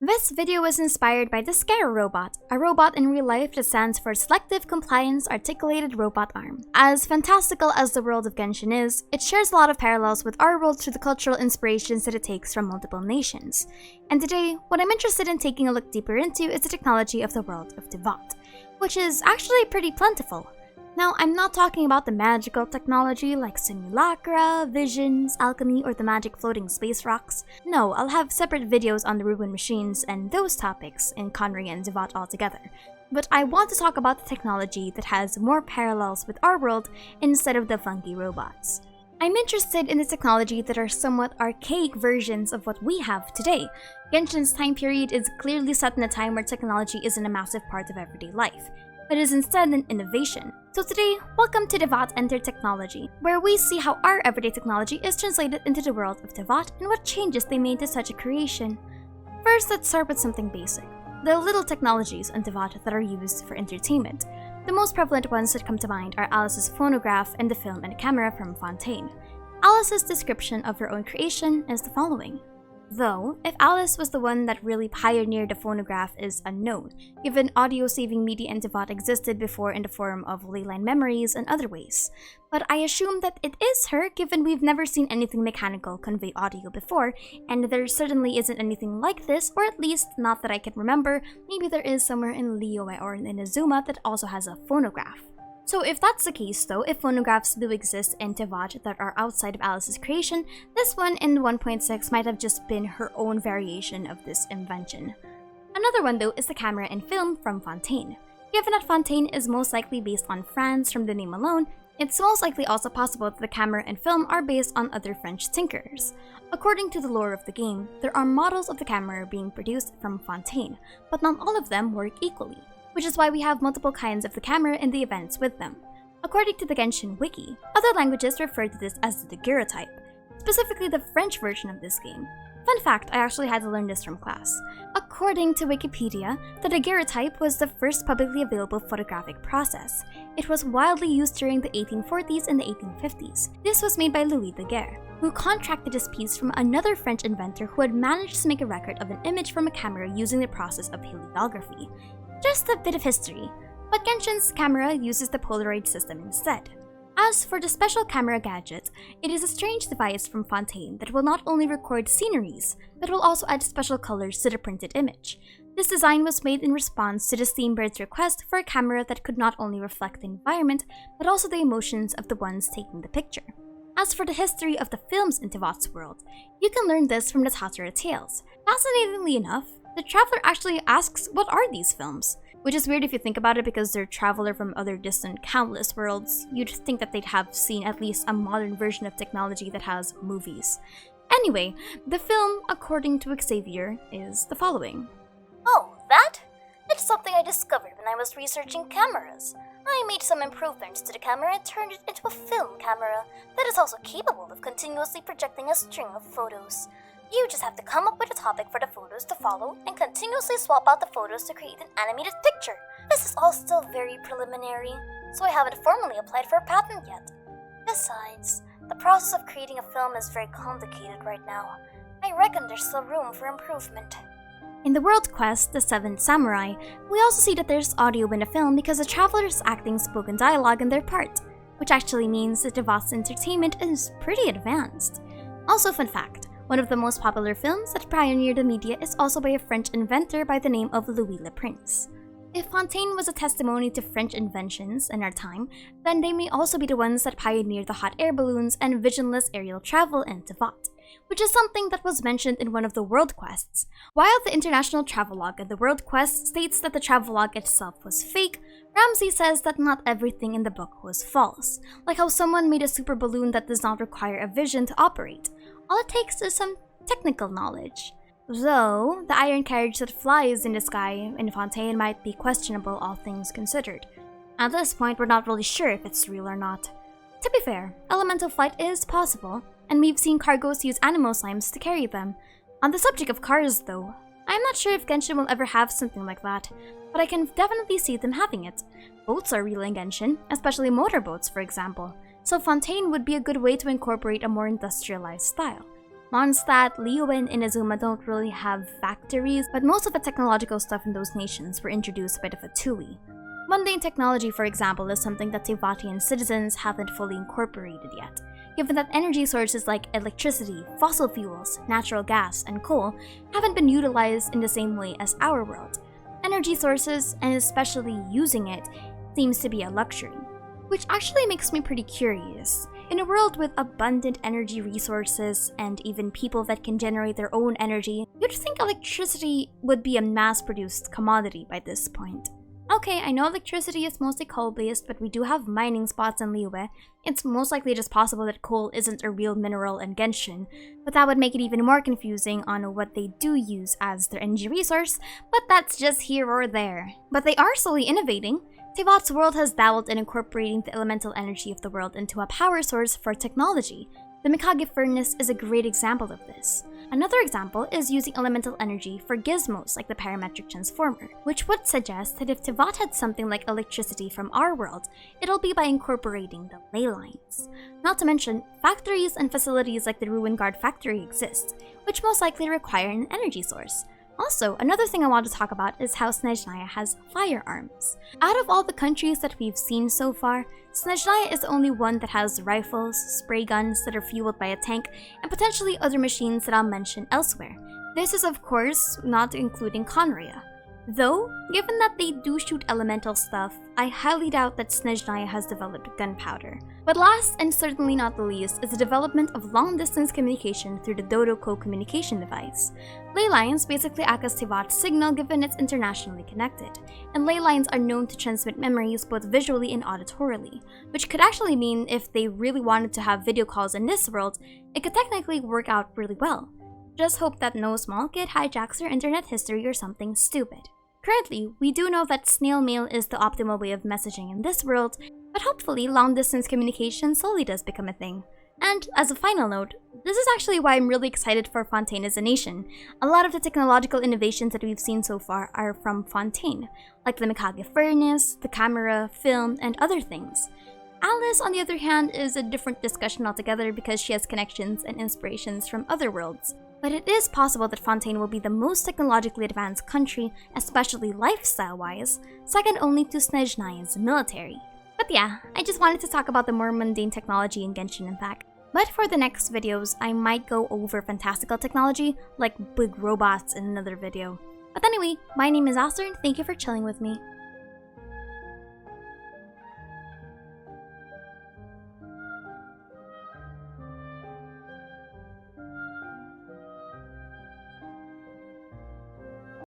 This video was inspired by the Scare robot, a robot in real life that stands for Selective Compliance Articulated Robot Arm. As fantastical as the world of Genshin is, it shares a lot of parallels with our world through the cultural inspirations that it takes from multiple nations. And today, what I'm interested in taking a look deeper into is the technology of the world of Teyvat, which is actually pretty plentiful. Now, I'm not talking about the magical technology like simulacra, visions, alchemy, or the magic floating space rocks. No, I'll have separate videos on the ruined machines and those topics in Conry and Teyvat altogether. But I want to talk about the technology that has more parallels with our world instead of the funky robots. I'm interested in the technology that are somewhat archaic versions of what we have today. Genshin's time period is clearly set in a time where technology isn't a massive part of everyday life, but is instead an innovation. So today, welcome to Teyvat Enter Technology, where we see how our everyday technology is translated into the world of Teyvat and what changes they made to such a creation. First, let's start with something basic. The little technologies in Teyvat that are used for entertainment. The most prevalent ones that come to mind are Alice's phonograph and the film and camera from Fontaine. Alice's description of her own creation is the following. Though, if Alice was the one that really pioneered the phonograph is unknown, given audio-saving media in Teyvat existed before in the form of leyline memories and other ways. But I assume that it is her, given we've never seen anything mechanical convey audio before, and there certainly isn't anything like this, or at least not that I can remember. Maybe there is somewhere in Liyue or in Inazuma that also has a phonograph. So if that's the case though, if phonographs do exist in Teyvat that are outside of Alice's creation, this one in 1.6 might have just been her own variation of this invention. Another one though is the camera and film from Fontaine. Given that Fontaine is most likely based on France from the name alone, it's most likely also possible that the camera and film are based on other French tinkerers. According to the lore of the game, there are models of the camera being produced from Fontaine, but not all of them work equally, which is why we have multiple kinds of the camera in the events with them. According to the Genshin wiki, other languages refer to this as the daguerreotype, specifically the French version of this game. Fun fact, I actually had to learn this from class. According to Wikipedia, the daguerreotype was the first publicly available photographic process. It was widely used during the 1840s and the 1850s. This was made by Louis Daguerre, who contracted this piece from another French inventor who had managed to make a record of an image from a camera using the process of heliography. Just a bit of history, but Genshin's camera uses the Polaroid system instead. As for the special camera gadget, it is a strange device from Fontaine that will not only record sceneries, but will also add special colors to the printed image. This design was made in response to the Steambird's request for a camera that could not only reflect the environment, but also the emotions of the ones taking the picture. As for the history of the films in Teyvat's world, you can learn this from the Tatara Tales. Fascinatingly enough, the traveler actually asks, what are these films? Which is weird if you think about it because they're a traveler from other distant countless worlds. You'd think that they'd have seen at least a modern version of technology that has movies. Anyway, the film, according to Xavier, is the following. Oh, that? It's something I discovered when I was researching cameras. I made some improvements to the camera and turned it into a film camera that is also capable of continuously projecting a string of photos. You just have to come up with a topic for the photos to follow and continuously swap out the photos to create an animated picture. This is all still very preliminary, so I haven't formally applied for a patent yet. Besides, the process of creating a film is very complicated right now. I reckon there's still room for improvement. In the world quest, The Seventh Samurai, we also see that there's audio in the film because the traveler is acting spoken dialogue in their part, which actually means that Teyvat's entertainment is pretty advanced. Also, fun fact, one of the most popular films that pioneered the media is also by a French inventor by the name of Louis Le Prince. If Fontaine was a testimony to French inventions in our time, then they may also be the ones that pioneered the hot air balloons and visionless aerial travel in Teyvat, which is something that was mentioned in one of the world quests. While the international travelogue in the world quest states that the travelogue itself was fake, Ramsey says that not everything in the book was false, like how someone made a super balloon that does not require a vision to operate. All it takes is some technical knowledge. Though, the iron carriage that flies in the sky in Fontaine might be questionable, all things considered. At this point, we're not really sure if it's real or not. To be fair, elemental flight is possible, and we've seen cargoes use animal slimes to carry them. On the subject of cars though, I'm not sure if Genshin will ever have something like that, but I can definitely see them having it. Boats are real in Genshin, especially motorboats for example, so Fontaine would be a good way to incorporate a more industrialized style. Mondstadt, Liyue, and Inazuma don't really have factories, but most of the technological stuff in those nations were introduced by the Fatui. Mundane technology, for example, is something that Teyvatian citizens haven't fully incorporated yet, given that energy sources like electricity, fossil fuels, natural gas, and coal haven't been utilized in the same way as our world. Energy sources, and especially using it, seems to be a luxury. Which actually makes me pretty curious. In a world with abundant energy resources and even people that can generate their own energy, you'd think electricity would be a mass-produced commodity by this point. Okay, I know electricity is mostly coal-based, but we do have mining spots in Liyue. It's most likely just possible that coal isn't a real mineral in Genshin, but that would make it even more confusing on what they do use as their energy resource, but that's just here or there. But they are slowly innovating. Teyvat's world has dabbled in incorporating the elemental energy of the world into a power source for technology. The Mikage furnace is a great example of this. Another example is using elemental energy for gizmos like the parametric transformer, which would suggest that if Teyvat had something like electricity from our world, it'll be by incorporating the ley lines. Not to mention, factories and facilities like the Ruin Guard factory exist, which most likely require an energy source. Also, another thing I want to talk about is how Snezhnaya has firearms. Out of all the countries that we've seen so far, Snezhnaya is the only one that has rifles, spray guns that are fueled by a tank, and potentially other machines that I'll mention elsewhere. This is of course not including Conria. Though, given that they do shoot elemental stuff, I highly doubt that Snezhnaya has developed gunpowder. But last and certainly not the least is the development of long-distance communication through the Dodoko communication device. Ley lines basically act as Teyvat's signal given it's internationally connected, and ley lines are known to transmit memories both visually and auditorily, which could actually mean if they really wanted to have video calls in this world, it could technically work out really well. Just hope that no small kid hijacks your internet history or something stupid. Currently, we do know that snail mail is the optimal way of messaging in this world, but hopefully long-distance communication slowly does become a thing. And as a final note, this is actually why I'm really excited for Fontaine as a nation. A lot of the technological innovations that we've seen so far are from Fontaine, like the Mikage furnace, the camera, film, and other things. Alice, on the other hand, is a different discussion altogether because she has connections and inspirations from other worlds. But it is possible that Fontaine will be the most technologically advanced country, especially lifestyle-wise, second only to Snezhnaya's military. But yeah, I just wanted to talk about the more mundane technology in Genshin Impact. But for the next videos, I might go over fantastical technology, like big robots in another video. But anyway, my name is Aster and thank you for chilling with me.